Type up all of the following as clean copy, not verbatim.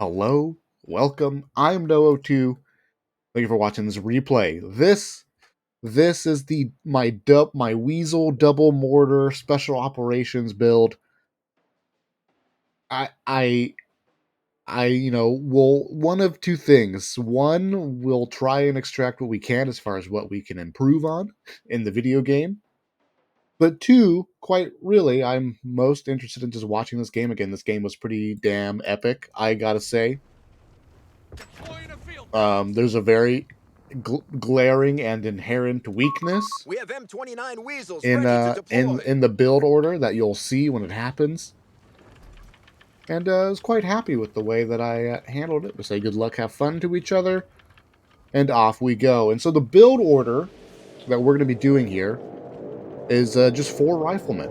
Hello, welcome. I'm No02. Thank you for watching this replay. This is my Weasel double mortar special operations build. I will one of two things. One, we'll try and extract what we can as far as what we can improve on in the video game. But two, quite really, I'm most interested in just watching this game again. This game was pretty damn epic, I gotta say. There's a very glaring and inherent weakness We have M29 Weasels in ready to deploy. in the build order that you'll see when it happens. And I was quite happy with the way that I handled it. We say good luck, have fun to each other, and off we go. And so the build order that we're going to be doing here is just 4 riflemen.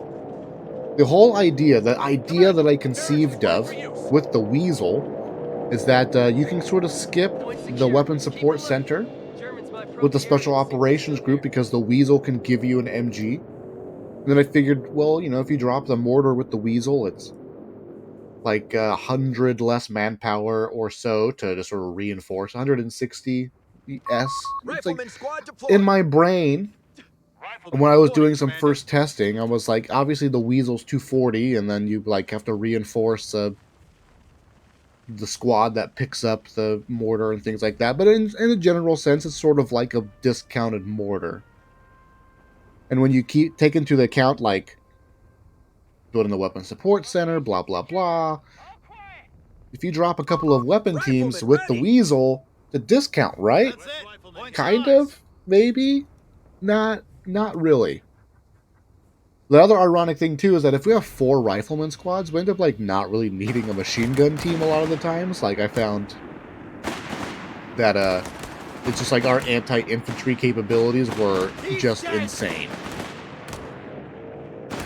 The whole idea, the idea that I conceived of with the Weasel is that you can sort of skip the weapon support center with the special operations group because the Weasel can give you an MG. And then I figured, well, if you drop the mortar with the Weasel, it's like 100 less manpower or so to just sort of reinforce. 160 S. It's like, in my brain, when I was doing some first testing, I was like, obviously the Weasel's 240, and then you like have to reinforce the squad that picks up the mortar and things like that. But in a general sense, it's sort of like a discounted mortar. And when you take into account, like, building the weapon support center, blah, blah, blah, if you drop a couple of weapon teams with the Weasel, the discount, right? Kind of, maybe, not really. The other ironic thing, too, is that if we have 4 rifleman squads, we end up, like, not really needing a machine gun team a lot of the times. Like, I found that, it's just like our anti-infantry capabilities were just insane.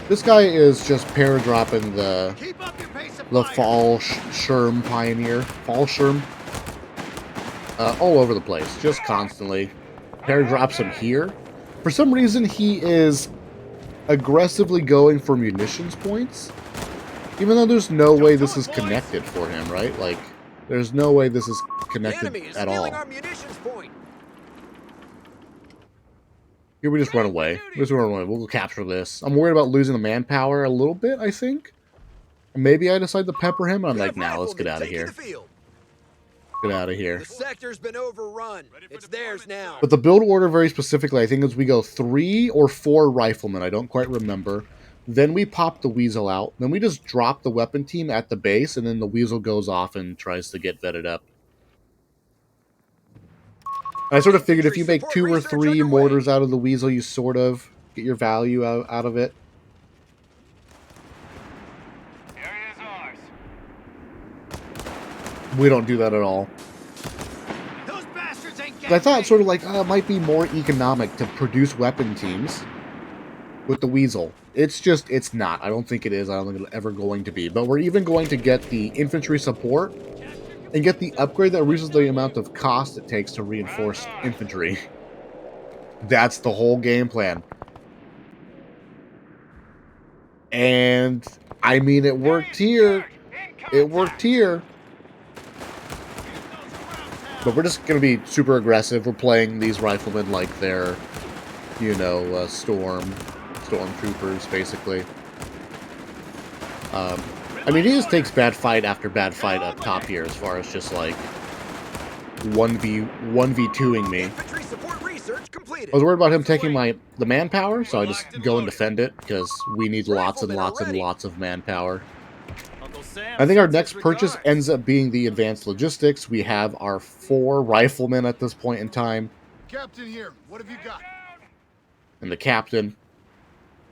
This guy is just paradropping the Fallschirm Pioneer. Fallschirm. All over the place. Just constantly. Paradrops him here. For some reason, he is aggressively going for munitions points. Even though there's no way this is connected for him, right? Like, there's no way this is connected at all. Here we just run away. We'll go capture this. I'm worried about losing the manpower a little bit, I think. Maybe I decide to pepper him, and I'm like, nah, let's get out of here. Get out of here. The sector's been overrun. It's theirs now. But the build order very specifically, I think, is we go 3 or 4 riflemen. I don't quite remember. Then we pop the Weasel out. Then we just drop the weapon team at the base, and then the Weasel goes off and tries to get vetted up. I sort of figured if you make 2 or 3 mortars out of the Weasel, you sort of get your value out of it. We don't do that at all. I thought sort of like, it might be more economic to produce weapon teams with the Weasel. It's not. I don't think it is. I don't think it's ever going to be. But we're even going to get the infantry support and get the upgrade that reduces the amount of cost it takes to reinforce infantry. That's the whole game plan. And, I mean, it worked here. It worked here. But we're just going to be super aggressive. We're playing these riflemen like they're, stormtroopers, basicing. I mean, he just takes bad fight after bad fight up top here as far as just, like, 1v2ing me. I was worried about him taking the manpower, so I just go and defend it, because we need lots and lots and lots of manpower. I think our next purchase ends up being the advanced logistics. We have our 4 riflemen at this point in time. Captain here. What have you got? And the captain.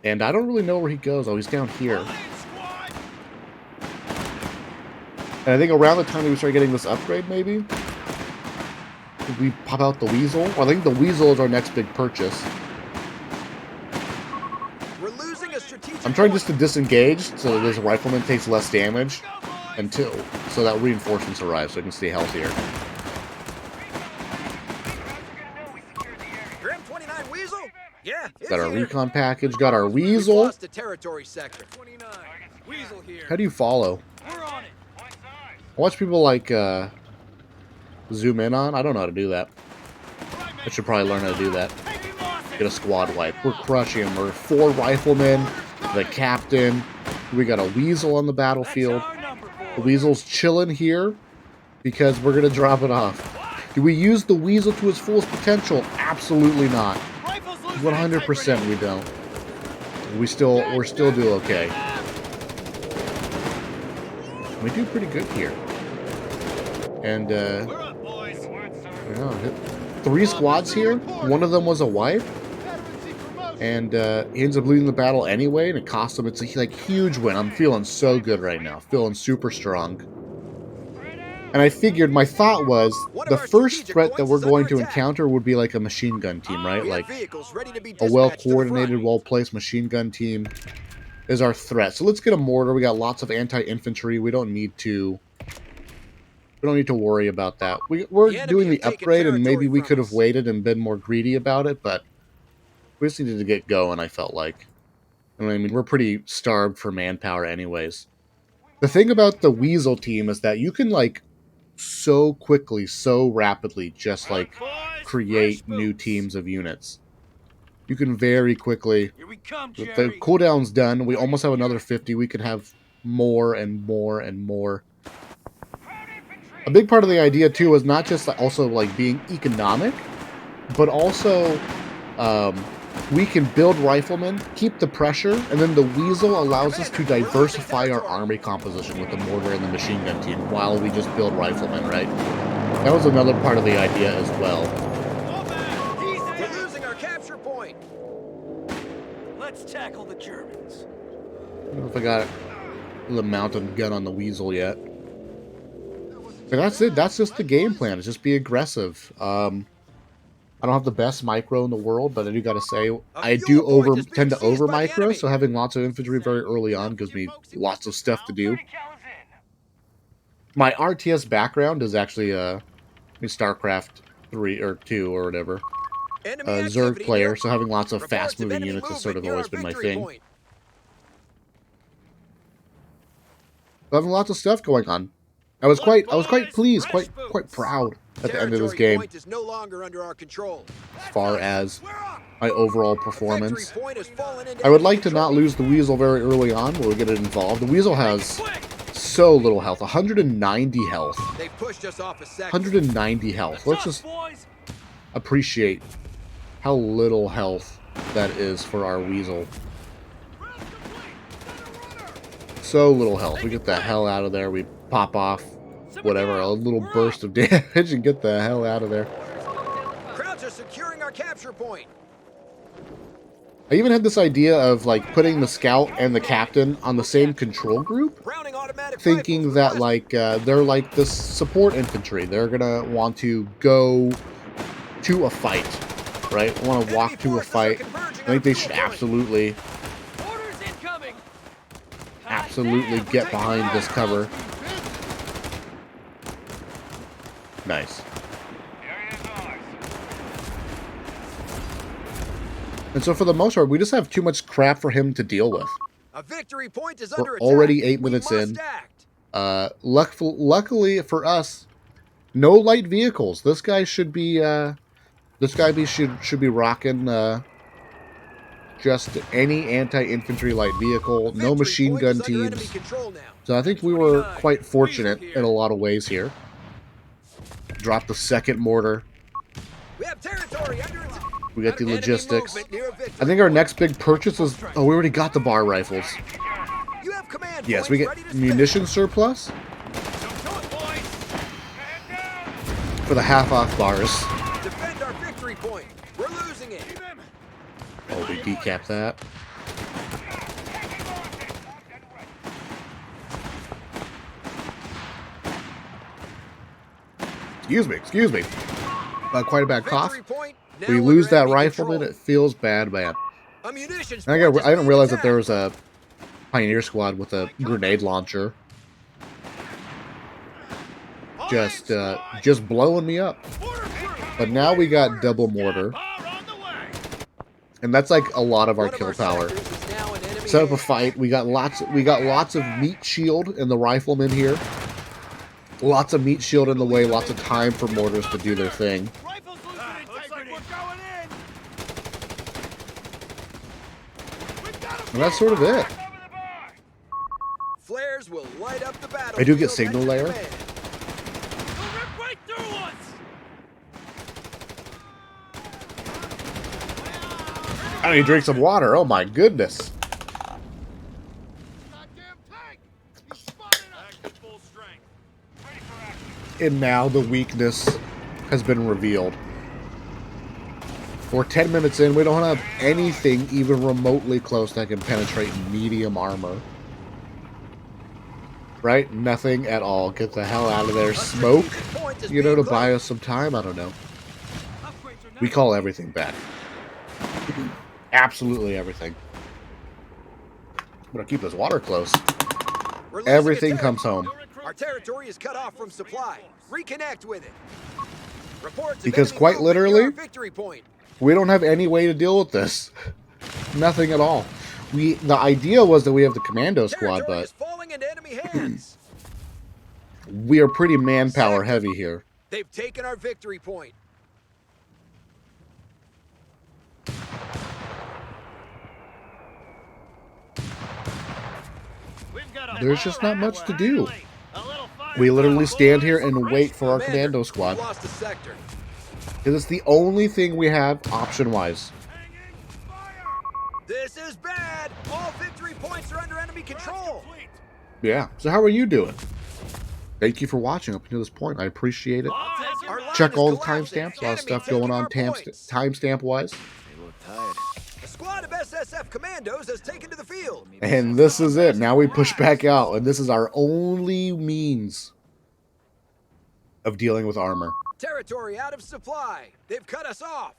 And I don't really know where he goes. Oh, he's down here. And I think around the time we start getting this upgrade, maybe, we pop out the Weasel. Well, I think the Weasel is our next big purchase. I'm trying just to disengage so that this rifleman takes less damage so that reinforcements arrive so I can stay healthier. Got our recon package, got our Weasel. How do you follow? Watch people like zoom in on. I don't know how to do that. I should probably learn how to do that. Get a squad wipe. We're crushing them. We're 4 riflemen, the captain. We got a Weasel on the battlefield. The Weasel's chilling here because we're going to drop it off. Do we use the Weasel to its fullest potential? Absolutely not. 100% we don't. We're still do okay. We do pretty good here. And hit 3 squads here. One of them was a wipe. And he ends up losing the battle anyway, and it cost him. It's a like huge win. I'm feeling so good right now. Feeling super strong. And I figured, my thought was, the first threat that we're going to encounter would be like a machine gun team, right? Like a well-coordinated, well-placed machine gun team is our threat. So let's get a mortar. We got lots of anti-infantry. We don't need to worry about that. We're doing the upgrade, and maybe we could have waited and been more greedy about it, but we just needed to get going, I felt like. I mean, we're pretty starved for manpower anyways. The thing about the Weasel team is that you can, like, so quickly, so rapidly just, like, create new teams of units. You can very quickly... The cooldown's done. We almost have another 50. We could have more and more and more. A big part of the idea, too, is not just also, like, being economic, but also... we can build riflemen, keep the pressure, and then the Weasel allows us to diversify our army composition with the mortar and the machine gun team while we just build riflemen, right? That was another part of the idea as well. We're losing our capture point. Let's tackle the Germans. I don't know if I got the mountain gun on the Weasel yet. But that's it. That's just the game plan. It's just be aggressive. I don't have the best micro in the world, but I do gotta say, I do tend to over micro, so having lots of infantry very early on gives me lots of stuff to do. My RTS background is actually StarCraft 3 or 2 or whatever. Zerg player, so having lots of fast moving units has sort of always been my thing. So having lots of stuff going on. I was quite pleased, quite proud at the end of this game is no longer under our control. as far as my overall performance. I would like to not lose the Weasel very early on where we get it involved. The Weasel has so little health, 190 health. They pushed us off a second. 190 health. Let's just appreciate how little health that is for our Weasel. So little health. We get the hell out of there. We pop off whatever, a little burst of damage and get the hell out of there. Crowds are securing our capture point. I even had this idea of like putting the scout and the captain on the same control group, thinking that like they're like the support infantry. They're gonna want to go to a fight, right? Want to walk to a fight. I think they should absolutely get behind this cover. Nice. And so for the most part, we just have too much crap for him to deal with. A victory point is We're already 8 minutes in. Luckily for us, no light vehicles. This guy should be should be rocking just any anti-infantry light vehicle. No machine gun teams. So I think we were quite fortunate in a lot of ways here. Drop the second mortar. We have territory under its... We got the logistics. I think our next big purchase is... Oh, we already got the bar rifles. You have command yes, we get munition surplus. For the half-off bars. Defend our victory point. We're losing it. Oh, we decap that. Excuse me. Quite a bad cough. We lose that rifleman, it feels bad, man. I didn't realize that there was a Pioneer squad with a grenade launcher. Just blowing me up. But now we got double mortar. And that's like a lot of our kill power. Set up a fight. We got lots of meat shield in the rifleman here. Lots of meat shield in the way, lots of time for mortars to do their thing. Rifle's losing integrity. Looks like we're going in. And that's sort of it. Flares will light up the battle. I do get signal layer. They'll rip right through us. I need to drink some water. Oh my goodness. Goddamn tank! He's spotted us! Back to full strength. Ready for action. And now the weakness has been revealed. We're 10 minutes in. We don't have anything even remotely close that can penetrate medium armor. Right? Nothing at all. Get the hell out of there. Smoke, you know, to buy us some time. I don't know. We call everything back. Absolutely everything. I'm gonna keep this water close. Everything comes home. Our territory is cut off from supply. Reconnect with it. Reports Because quite literally, victory point. we don't have any way to deal with this. Nothing at all. The idea was that we have the Commando squad, Territory but is falling into enemy hands. we are pretty manpower heavy here. They've taken our victory point. There's just not much to do. We literally stand here and wait for our Commando squad. Lost a sector. Because it's the only thing we have option-wise. This is bad. All victory points are under enemy control. Yeah. So how are you doing? Thank you for watching up until this point. I appreciate it. Our line Check is all the collapsing. timestamps. A lot of Enemy stuff taking going on our points. timestamp-wise. A squad of SSF commandos has taken to the field. And this is it. Now we push back out. And this is our only means of dealing with armor. Territory out of supply. They've cut us off.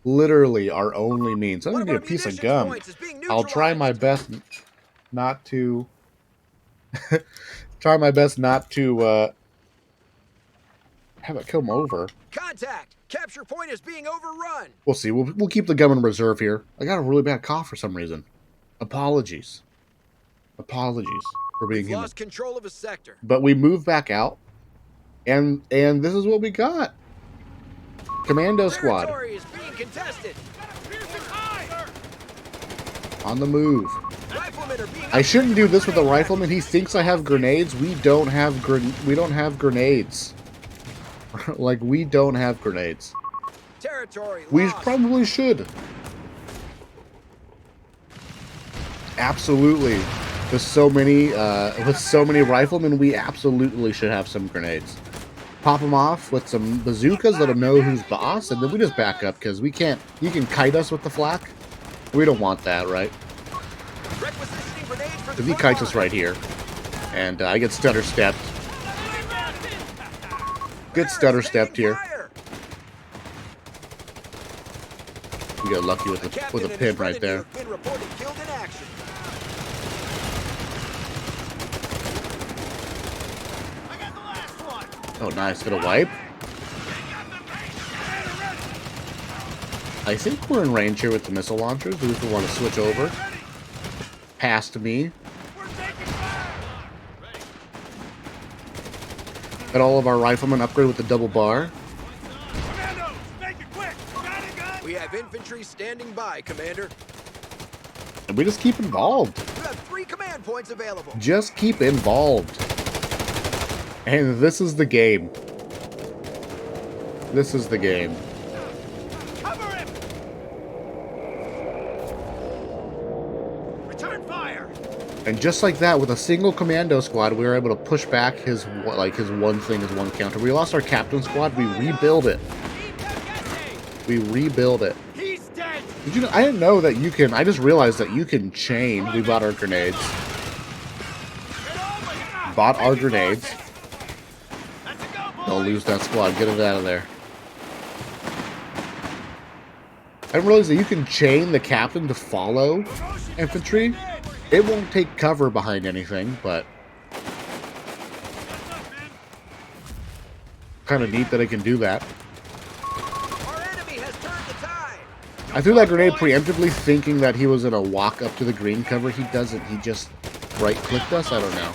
Literally our only means. I'm One going of to our get a piece of munitions gum. points is being I'll try my neutralized. best not to... try my best not to have it come over. Contact. Capture point is being overrun. We'll see. We'll keep the gum in reserve here. I got a really bad cough for some reason. Apologies. Apologies for being We've human. lost control of a sector. But we move back out, and this is what we got. Commando squad Territory is being contested. on the move. Riflemen are being I shouldn't do this with a rifleman. He thinks I have grenades. We don't have grenades. Like, we don't have grenades. Territory We lost. probably should. Absolutely. With so many riflemen, we absolutely should have some grenades. Pop them off with some bazookas, let them know who's boss, and then we just back up because we can't. You can kite us with the flak. We don't want that, right? Requisitioning grenades for Because the he kites us front right here, and I get stutter stepped. Get stutter stepped here. Fire. We got lucky with Captain a and pin his right there. grenadier have been reported killed in action. Oh, nice. Got a wipe. I think we're in range here with the missile launchers. Do we want to switch over? Past me. Got all of our riflemen upgraded with the double bar. We have infantry standing by, Commander. And we just keep involved. You have 3 command points available. Just keep involved. And this is the game. This is the game. Cover him! Return fire! And just like that, with a single commando squad, we were able to push back his one thing, his one counter. We lost our captain squad. We rebuild it. We rebuild it. He's dead! Did you know, I didn't know that you can. I just realized that you can chain. We bought our grenades. Bought our grenades. Don't lose that squad. Get it out of there. I didn't realize that you can chain the captain to follow infantry. It won't take cover behind anything, but kind of neat that I can do that. Our enemy has turned the tide. I threw that grenade preemptively thinking that he was going to walk up to the green cover. He doesn't. He just right-clicked us. I don't know.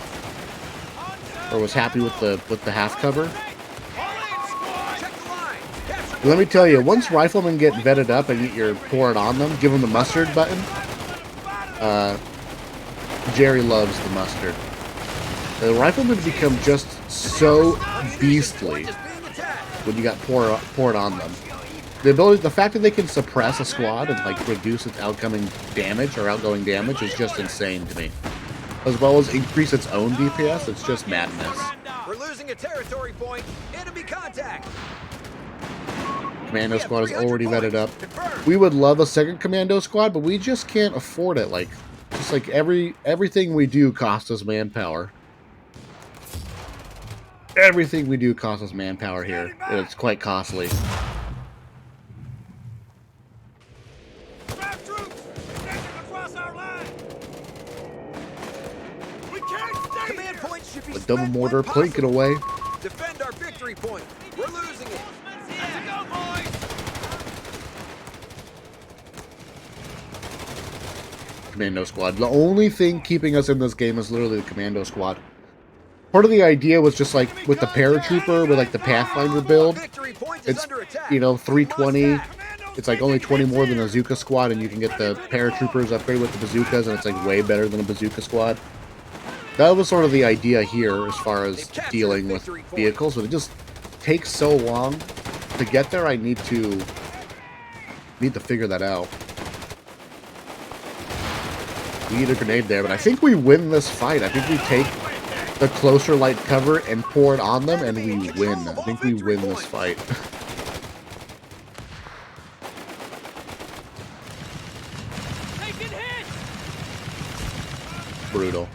or was happy with the half cover. Check the line. Capture Let me tell you, once riflemen get vetted up and get your pour it on them, give them the mustard button. Jerry loves the mustard. The riflemen become just so beastly is being attacked. when you got poured on them. The fact that they can suppress a squad and like reduce its outgoing damage is just insane to me. As well as increase its own DPS, it's just madness. We're losing a territory point. Enemy contact. Commando squad is 300 already vetted up. points. Confirmed. We would love a second commando squad, but we just can't afford it. Like, just like everything we do costs us manpower. Everything we do costs us manpower here, and it's quite costly. Grab troops! Advancing across our line! We can't stay Command here! points should be A double spent mortar when plinking possible. away. Defend our victory point. We're losing it. Let's go, boys! Commando squad. The only thing keeping us in this game is literally the commando squad. Part of the idea was just like with the paratrooper, with like the Pathfinder build, Victory point is it's, under attack. 320. It's like only 20 more than a bazooka squad, and you can get the paratroopers upgraded with the bazookas, and it's like way better than a bazooka squad. That was sort of the idea here as far as dealing with vehicles, but it just takes so long to get there. I need to figure that out. We need a grenade there, but I think we win this fight. I think we take the closer light cover and pour it on them, and we win. I think we win this fight. Taking hits! Brutal.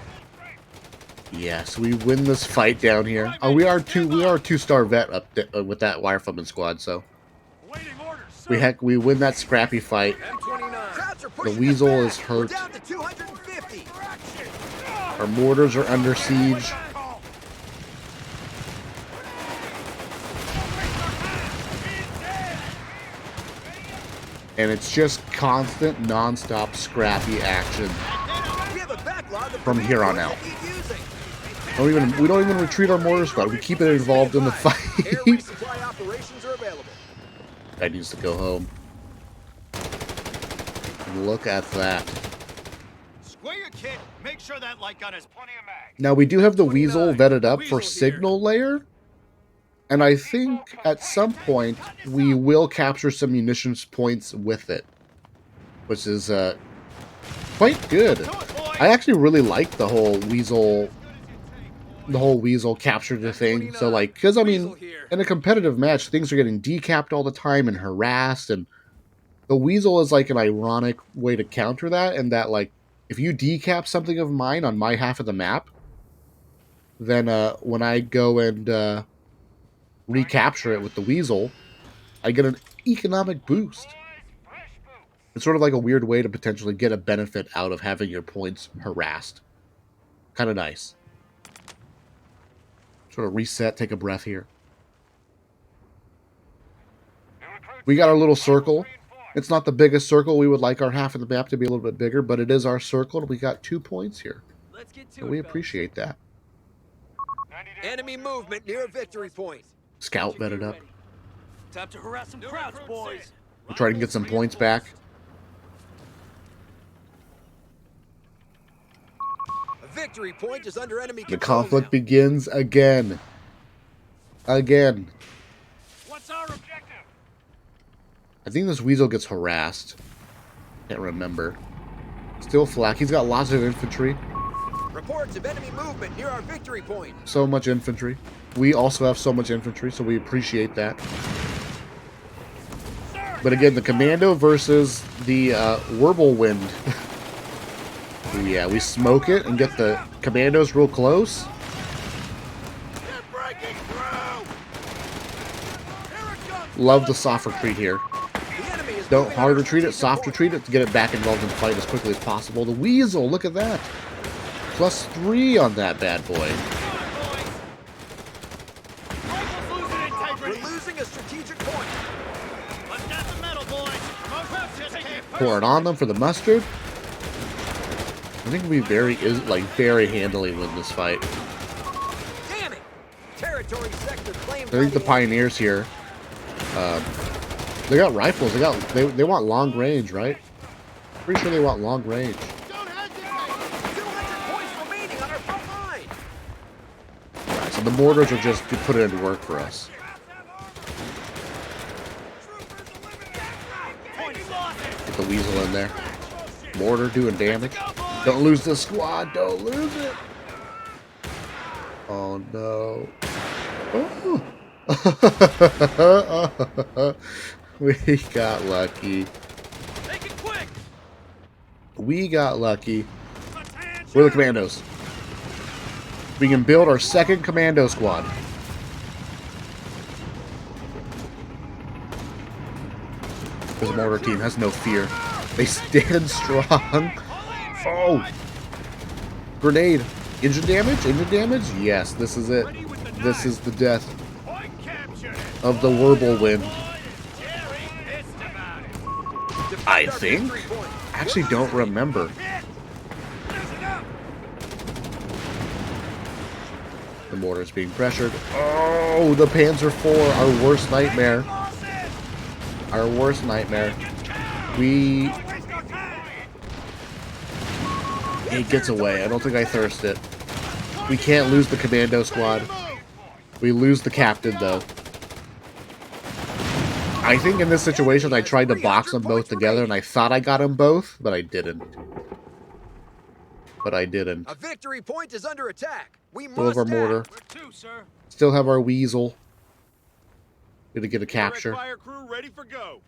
Yes, we win this fight down here. Oh, we are a 2-star vet up with that Wirefloodman squad. So Waiting orders, we win that scrappy fight. M29. Crowds are The pushing us Weasel back. is hurt. We're down to 250. Our mortars are under siege. And it's just constant, non-stop, scrappy action We have a backlog of from here on out. Keep using. We don't even retreat our mortar squad. We keep it involved in the Air fight. resupply operations are available. Guy needs to go home. Look at that. Square your kit. Make sure that light gun has plenty of mags. Now we do have the Weasel vetted up for Weasel here. signal layer. And I think at some point we will capture some munitions points with it. Which is quite good. I actually really like the whole Weasel capture the thing. So like, because I mean, in a competitive match, things are getting decapped all the time and harassed, and the Weasel is like an ironic way to counter that, and that like, if you decap something of mine on my half of the map, then when I go and recapture it with the Weasel, I get an economic boost. It's sort of like a weird way to potentially get a benefit out of having your points harassed. Kind of nice. Sort of reset, take a breath here. We got our little circle. It's not the biggest circle. We would like our half of the map to be a little bit bigger, but it is our circle, and we got 2 points here. Let's get to And we appreciate that. Enemy movement near a victory point. Scout vetted up. Time to harass some crowds, boys. We'll try to get some points back. A victory point is under enemy The control conflict now. begins again. Again. What's our objective? I think this Weasel gets harassed. Can't remember. Still flak. He's got lots of infantry. Reports of enemy movement near our victory point. So much infantry. We also have so much infantry, so we appreciate that. But again, the Commando versus the Whirlwind. Yeah, we smoke it and get the Commandos real close. They're breaking through! Here it comes! Love the soft retreat here. The enemy is Don't moving hard on our retreat it, strategic soft point. retreat it to get it back involved in the fight as quickly as possible. The Weasel, look at that. +3 on that bad boy. We're losing a strategic point. Let's get the metal, boys. Just take it. Pour it on them for the mustard. I think we very handily win this fight. Damn it! Territory sector claimed I think the Pioneers here, they got rifles. They want long range, right? Pretty sure they want long range. Don't hesitate! 200 points remaining on our front line. Right, so the mortars are just to put it into work for us. Get the Weasel in there. Mortar doing damage. Don't lose this squad. Don't lose it. Oh no. Oh. We got lucky. Make it quick! We got lucky. We're the Commandos. We can build our second Commando squad. This Mortar team has no fear. They stand strong. Oh! Grenade. Engine damage? Engine damage? Yes, this is it. This is the death of the whirlwind. I think? I actually don't remember. The mortar's being pressured. Oh, the Panzer IV, our worst nightmare. Our worst nightmare. It gets away. I don't think I thirst it. We can't lose the Commando squad. We lose the captain, though. I think in this situation, I tried to box them both together, and I thought I got them both, but I didn't. But I didn't. A victory point is under attack. We Still have our must mortar. act. Still have our Weasel. Gonna get a capture. Fire crew ready for go.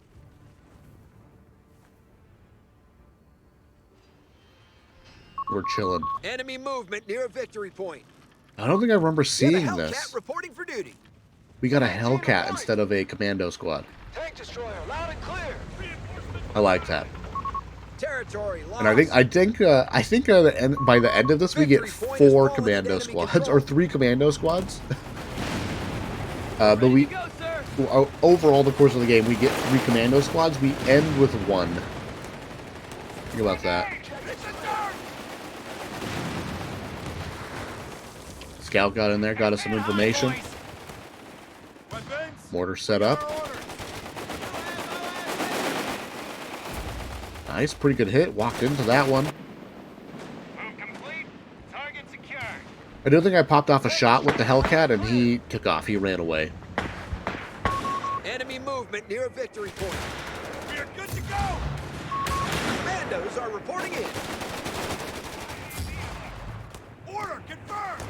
We're chilling. Enemy movement near a victory point. I don't think I remember We have seeing a Hellcat this. reporting for duty. We got a Hellcat instead of a Commando squad. Tank destroyer, loud and clear. I like that. Territory lost. And I think by the end of this we get 4 Commando squads or 3 Commando squads. But we overall the course of the game we get 3 Commando squads. We end with 1. Think about that. Scout got in there, got us some information. Mortar set up. Nice, pretty good hit. Walked into that one. I don't think I popped off a shot with the Hellcat, and he took off. He ran away. Enemy movement near a victory point. We are good to go. Commandos are reporting in. Order confirmed.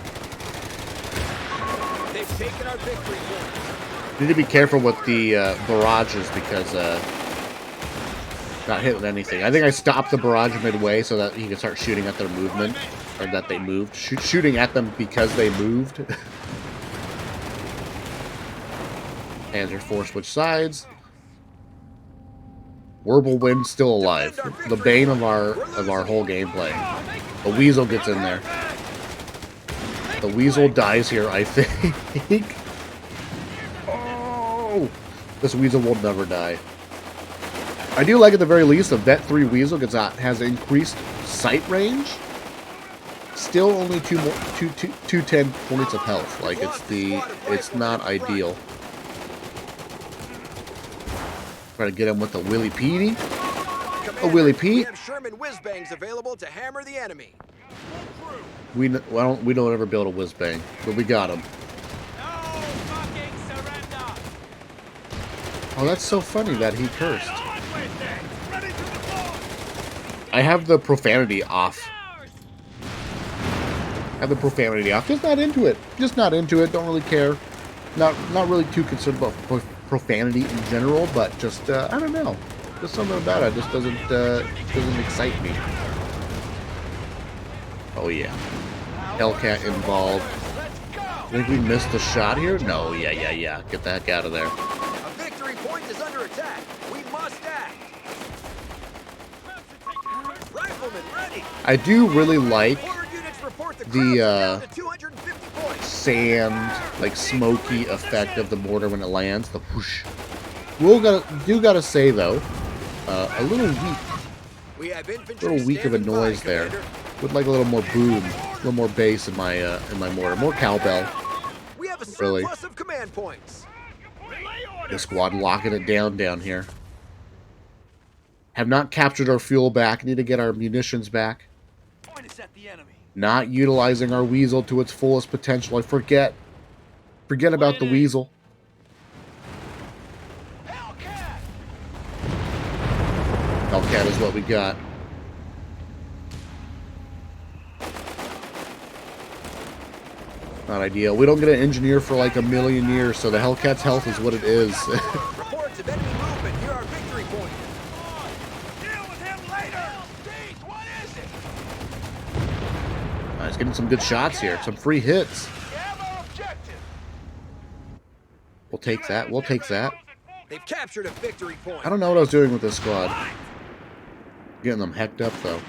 They've taken our victory point. Need to be careful with the barrages because not hitting anything. I think I stopped the barrage midway so that he could start shooting at their movement, or that they moved. Shooting at them because they moved. Panzer IV switch sides. Whirlwind still alive. The bane of our whole gameplay. The Weasel gets in there. The Weasel dies here, I think. Oh! This Weasel will never die. I do like at the very least the Vet 3 Weasel has increased sight range. Still only 210 points of health. Like it's not ideal. Try to get him with the Willy Petey. A Willy Pete. We have Sherman whiz-bangs available to hammer the enemy. We don't ever build a whiz bang, but we got him. Oh, that's so funny that he cursed. I have the profanity off. Just not into it. Just not into it. Don't really care. Not really too concerned about profanity in general, but just I don't know. Just something about it just doesn't excite me. Oh yeah. Hellcat involved. Think we missed the shot here? No, yeah. Get the heck out of there. A victory point is under attack. We must act. Riflemen ready. I do really like Order units report the the down to 250 points. sand, like smoky effect of the mortar when it lands. The whoosh. Gotta say though, a little weak. We have infantry A little weak of a standing by, noise there. Commander. Would like a little more boom, a little more bass in my mortar, more cowbell. We have have a really. surplus of command points. The squad locking it down here. Have not captured our fuel back. Need to get our munitions back. Point us at the enemy. Not utilizing our Weasel to its fullest potential. I forget about the Weasel. Hellcat! Hellcat is what we got. Not ideal. We don't get an engineer for like a million years, so the Hellcat's health is what it is. Reports of enemy movement near our victory point. Deal with him later! Steve, what is it? He's getting some good shots here. Some free hits. We have our objective. We'll take that. We'll take that. They've captured a victory point. I don't know what I was doing with this squad. Getting them hecked up, though.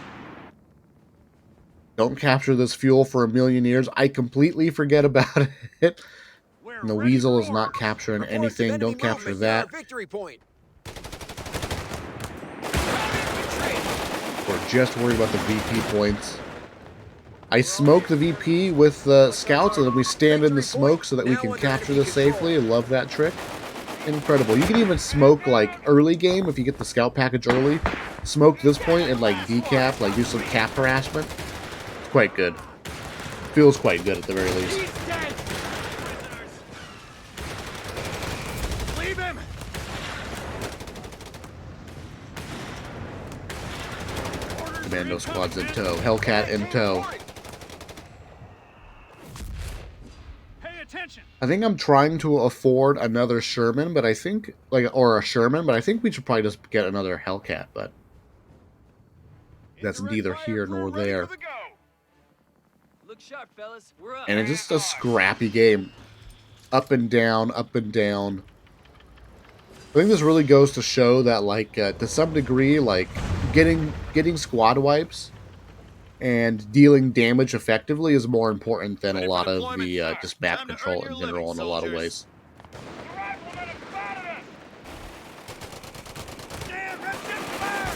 Don't capture this fuel for a million years. I completely forget about it. And the Weasel is not capturing Reports of anything. enemy Don't capture movement near our that. victory point. We're just worried about the VP points. I smoke the VP with the scouts, and then we stand in the smoke so that we can capture this safely. I love that trick. Incredible. You can even smoke, like, early game if you get the scout package early. Smoke this point and, like, decap, like, do some cap harassment. It's quite good. Feels quite good at the very least. He's dead. Leave him. Commando squad's in tow. Hellcat in tow. Pay attention. I think I'm trying to afford another Sherman, but I think, or a Sherman, but I think we should probably just get another Hellcat, but that's neither here nor there. Look sharp, fellas. We're up. And it's just a scrappy game. Up and down, up and down. I think this really goes to show that, like, to some degree, like, getting squad wipes and dealing damage effectively is more important than a lot of the just map control in general in a lot of ways.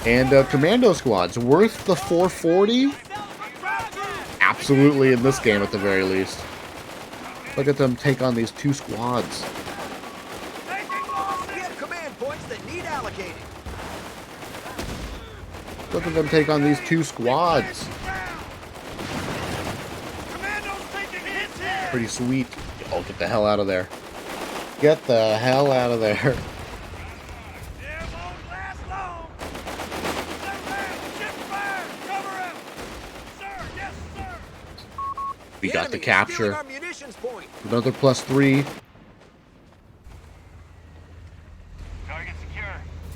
And Commando squads, worth the 440? Absolutely in this game at the very least. Look at them take on these two squads. We have command points that need allocated. Look at them take on these two squads. Pretty sweet. Oh, get the hell out of there. Get the hell out of there. We got the capture. Another +3.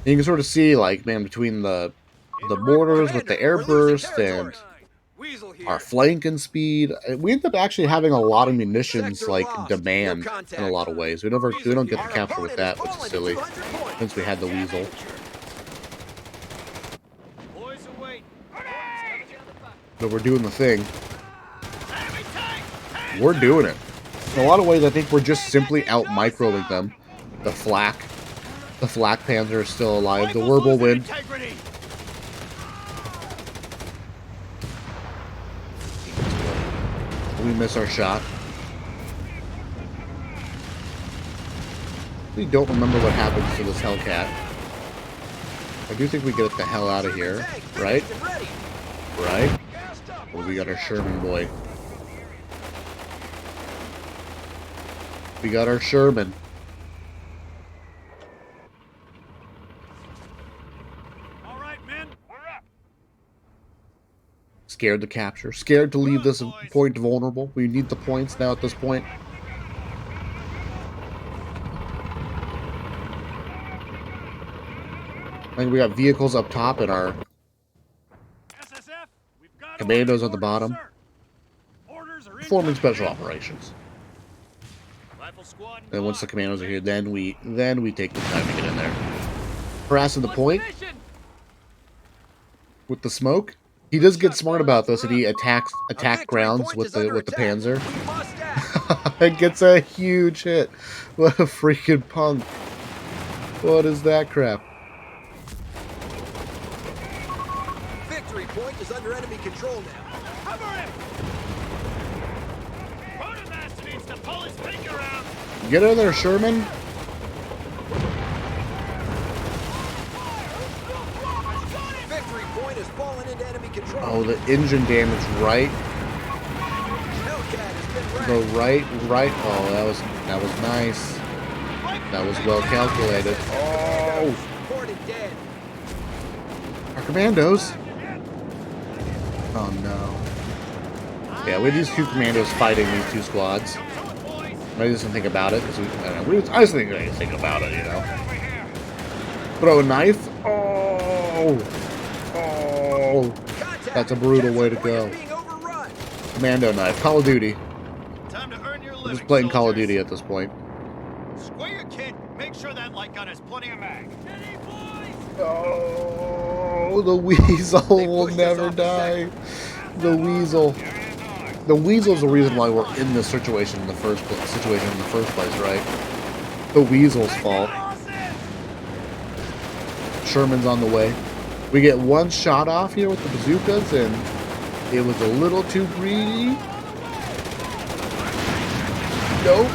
You can sort of see, like, man, between the mortars with the airburst and our flanking speed, we end up actually having a lot of munitions, like, demand in a lot of ways. We don't get the capture with that, which is silly, since we had the Weasel. But we're doing the thing. We're doing it. In a lot of ways, I think we're just simply out-microing them. The flak Panzer is still alive. The Whirlwind. We miss our shot. We don't remember what happens to this Hellcat. I do think we get it the hell out of here, right? Right? Well, we got our Sherman boy. We got our Sherman. All right, men, we're up. Scared to capture. Scared to leave this point vulnerable. We need the points now at this point. I think we got vehicles up top and our SSF, we've got Commandos at the bottom. Performing special operations. And once the Commandos are here, then we take the time to get in there. Harassing the point with the smoke. He does get smart about this, and he attack grounds with the Panzer. It gets a huge hit. What a freaking punk! What is that crap? Victory point is under enemy control now. Cover him! Quartermaster needs to pull his finger out! Get out of there, Sherman. Victory point has fallen into enemy control. Oh, the engine damage right. Hellcat has been The wrecked. right. Oh, that was nice. That was well calculated. Oh, Reported dead. our commandos. Oh no. Yeah, we have these two commandos fighting these two squads. I just didn't think about it because I just didn't think about it, you know. Throw a knife. Oh, Contact. that's a brutal way to Jet support go. is being overrun. Commando knife. Call of Duty. Time to earn your We're living, just playing Call of soldiers. Duty at this point. Square your kit. Make sure that light gun has plenty of mag. Oh, the Weasel They will pushed us never off the die. The Weasel. The Weasel's the reason why we're in this situation in the first place, right? The Weasel's fault. Sherman's on the way. We get one shot off here with the bazookas, and it was a little too greedy. Nope.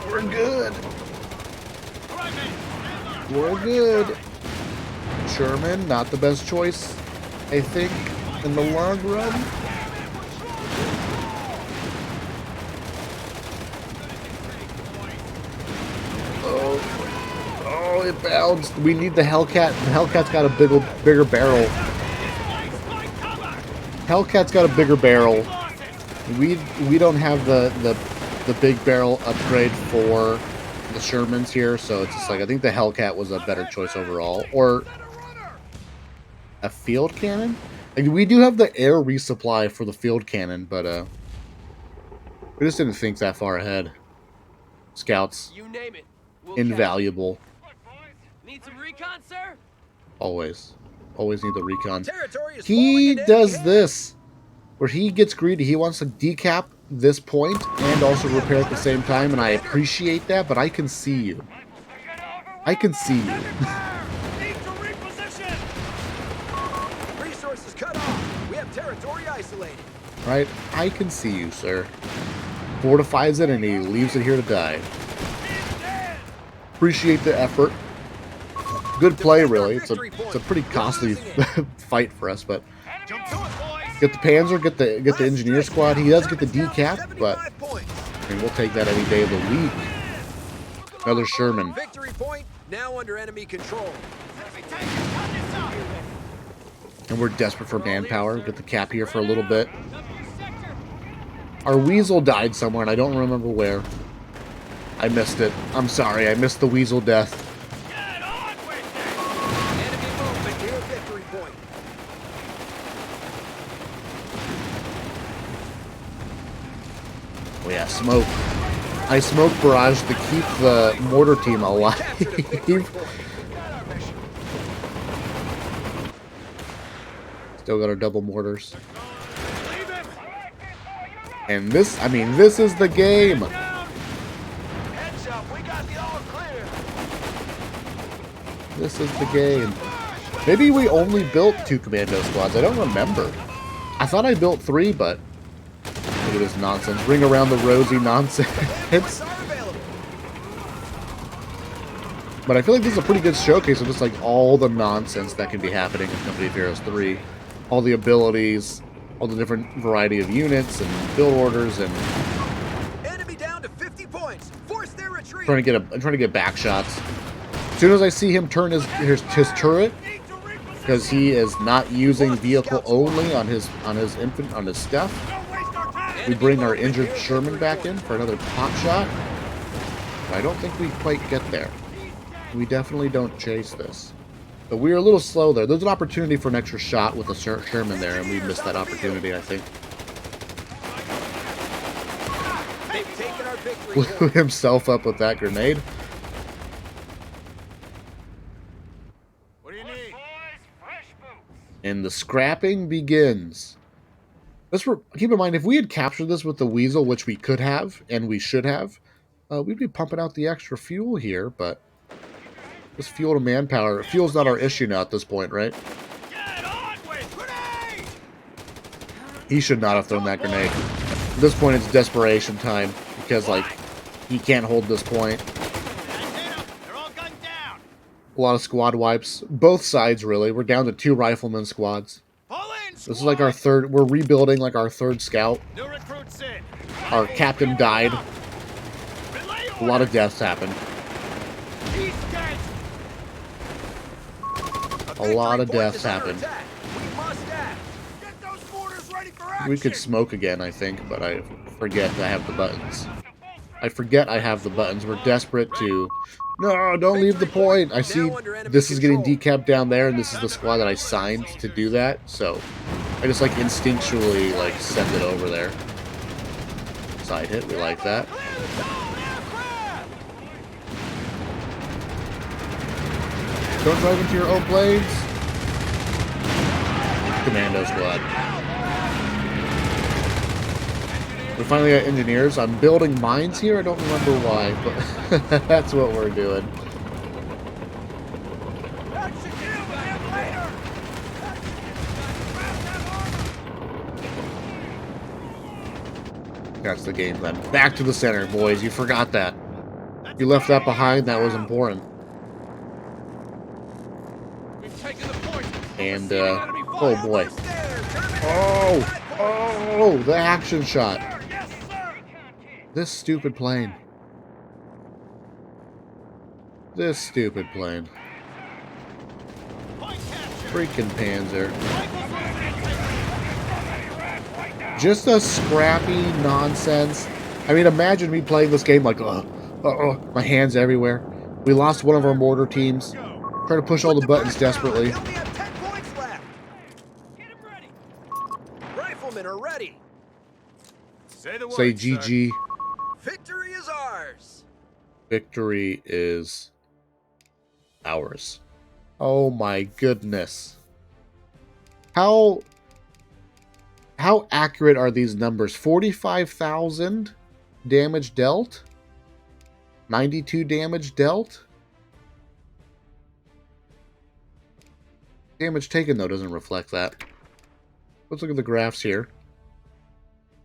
We're good. We're good. Sherman, not the best choice, I think, in the long run. Oh, it bounced. We need the Hellcat. The Hellcat's got a bigger barrel. Hellcat's got a bigger barrel. We don't have the big barrel upgrade for the Shermans here, so it's just like I think the Hellcat was a better choice overall. Or a field cannon? Like, we do have the air resupply for the field cannon, but we just didn't think that far ahead. Scouts, You name it. We'll invaluable. Need some recon, sir? Always need the recon. Territory is He falling into does enemy this where he gets greedy. He wants to decap this point and also repair at the same time, and I appreciate that, but I can see you. I can see you. Need to reposition. hands. Resources cut off. We have territory isolated. Right? I can see you, sir. Fortifies it and he leaves it here to die. Appreciate the effort. Good play, really. It's a pretty costly fight for us, but Jump to it, boys. get the Panzer, get the engineer squad. He does get the decap, 75 but points. I mean, we'll take that any day of the week. Another Sherman. Victory point now under enemy control. And we're desperate for manpower. Get the cap here for a little bit. Our Weasel died somewhere, and I don't remember where. I missed it. I'm sorry, I missed the Weasel death. Enemy movement near victory point. Oh yeah, smoke. I smoke barrage to keep the mortar team alive. Captured a victory point. Still got our double mortars. And this, I mean, this is the game. Heads up, we got the all clear. This is the game. Maybe we only built 2 commando squads. I don't remember. I thought I built 3, but look at this nonsense. Ring around the rosy nonsense. Points are available. But I feel like this is a pretty good showcase of just like all the nonsense that can be happening in Company of Heroes 3. All the abilities, all the different variety of units and build orders, and Enemy down to 50 points. Force their retreat. I'm trying to get back shots. As soon as I see him turn his turret, because he is not using vehicle only on his stuff, we bring our injured Sherman back in for another pop shot. But I don't think we quite get there. We definitely don't chase this. But we were a little slow there. There's an opportunity for an extra shot with a Sherman there, and we missed that opportunity, I think. They've taken our victory Blew point. himself up with that grenade. What do you need? And the scrapping begins. Keep in mind, if we had captured this with the Weasel, which we could have, and we should have, we'd be pumping out the extra fuel here, but this fuel to manpower, fuel's not our issue now at this point, right? Get on with grenade. He should not have thrown that grenade. At this point, it's desperation time, because, like, He can't hold this point. They're all gunned down. A lot of squad wipes. Both sides, really. We're down to 2 rifleman squads. Pull in, This is like our squad. third... We're rebuilding like our third scout. New recruits in. Our captain died. Relay A lot of deaths happened. He's dead. A lot of victory point deaths is under happened. attack. We must act. Get those mortars ready for action! We could smoke again, I think, but I forget I have the buttons. I forget I have the buttons. We're desperate to... No, don't leave the point! I see Now under enemy this is getting control. decapped down there, and this is the squad that I signed to do that, so I just, like, instinctually, like, send it over there. Side hit, we like that. Don't drive into your own blades! Commando squad. We finally got engineers. I'm building mines here. I don't remember why, but that's what we're doing. Action! Deal with him later! That's the game plan. Back to the center, boys. You forgot that. You left that behind. That was important. We've taken the point. And, Enemy oh fire. boy. Oh, the action shot. Yes, sir! This stupid plane. This stupid plane. Point capture. Freaking Panzer. Rifles Just a scrappy nonsense. I mean, imagine me playing this game like, my hands everywhere. We lost one of our mortar teams. Trying to push all the buttons desperately. We only have 10 points left. Get him ready. Riflemen are ready. Say the word. Say sir. GG. Victory is ours. Victory is ours. Oh my goodness. How accurate are these numbers? 45,000 damage dealt? 92 damage dealt? Damage taken, though, doesn't reflect that. Let's look at the graphs here.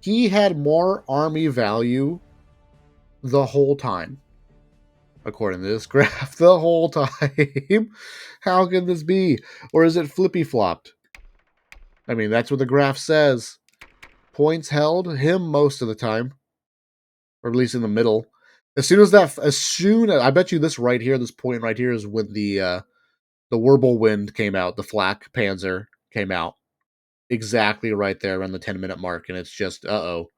He had more army value the whole time. According to this graph, the whole time. How can this be? Or is it flippy-flopped? I mean, that's what the graph says. Points held, him most of the time. Or at least in the middle. I bet you this right here, this point right here is when the Wirbelwind came out, the Flak Panzer came out. Exactly right there around the 10-minute mark, and it's just, uh-oh.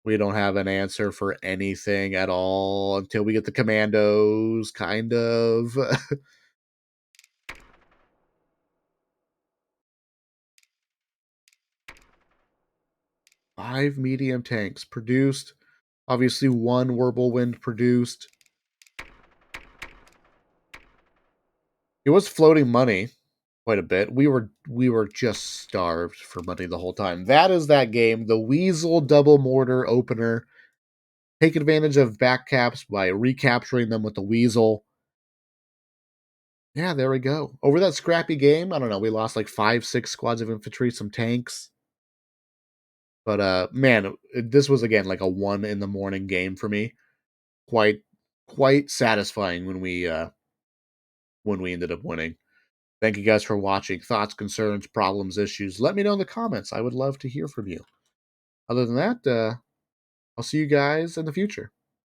We don't have an answer for anything at all until we get the Commandos, kind of. 5 medium tanks produced. Obviously, 1 Wirbelwind produced. It was floating money quite a bit. We were just starved for money the whole time. That is that game, the Weasel double mortar opener. Take advantage of back caps by recapturing them with the Weasel. Yeah, there we go. Over that scrappy game, I don't know, we lost like 5, 6 squads of infantry, some tanks. But man, this was again like a 1 in the morning game for me. Quite satisfying when we ended up winning. Thank you guys for watching. Thoughts, concerns, problems, issues, let me know in the comments. I would love to hear from you. Other than that, I'll see you guys in the future.